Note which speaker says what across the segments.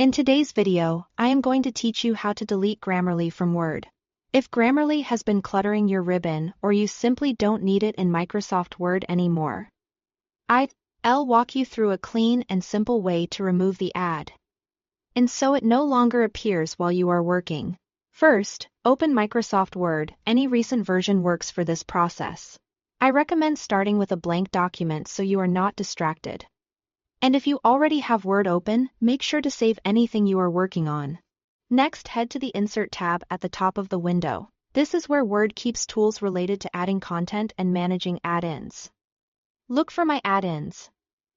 Speaker 1: In today's video, I am going to teach you how to delete Grammarly from Word. If Grammarly has been cluttering your ribbon or you simply don't need it in Microsoft Word anymore, I'll walk you through a clean and simple way to remove the add, and so it no longer appears while you are working. First, open Microsoft Word. Any recent version works for this process. I recommend starting with a blank document so you are not distracted. And if you already have Word open, make sure to save anything you are working on. Next, head to the Insert tab at the top of the window. This is where Word keeps tools related to adding content and managing add-ins. Look for My Add-ins.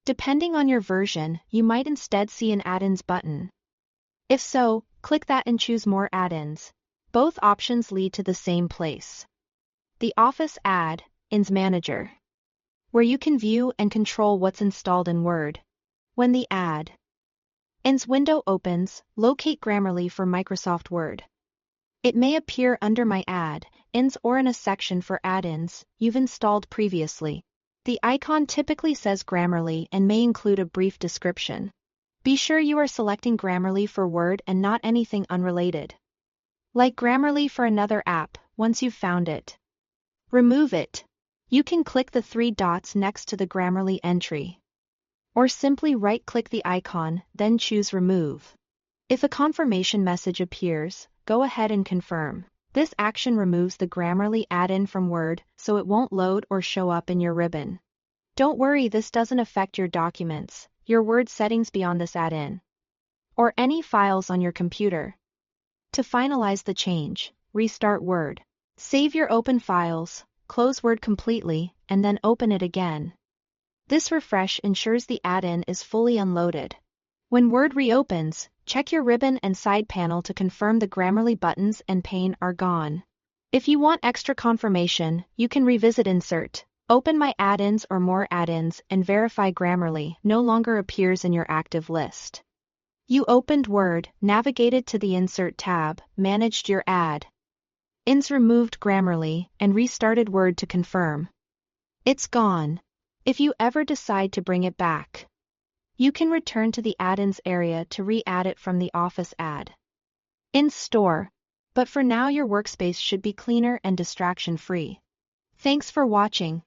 Speaker 1: Depending on your version, you might instead see an Add-ins button. If so, click that and choose More Add-ins. Both options lead to the same place: the Office Add-ins Manager, where you can view and control what's installed in Word. When the Add-ins window opens, locate Grammarly for Microsoft Word. It may appear under My Add-ins or in a section for add-ins you've installed previously. The icon typically says Grammarly and may include a brief description. Be sure you are selecting Grammarly for Word and not anything unrelated, like Grammarly for another app. Once you've found it, remove it. You can click the three dots next to the Grammarly entry, or simply right-click the icon, then choose Remove. If a confirmation message appears, go ahead and confirm. This action removes the Grammarly add-in from Word, so it won't load or show up in your ribbon. Don't worry, this doesn't affect your documents, your Word settings beyond this add-in, or any files on your computer. To finalize the change, restart Word. Save your open files, close Word completely, and then open it again. This refresh ensures the add-in is fully unloaded. When Word reopens, check your ribbon and side panel to confirm the Grammarly buttons and pane are gone. If you want extra confirmation, you can revisit Insert, open My Add-ins or More Add-ins and verify Grammarly no longer appears in your active list. You opened Word, navigated to the Insert tab, managed your add-ins, removed Grammarly, and restarted Word to confirm. It's gone. If you ever decide to bring it back, you can return to the add-ins area to re-add it from the Office Add-ins store. But for now, your workspace should be cleaner and distraction-free. Thanks for watching.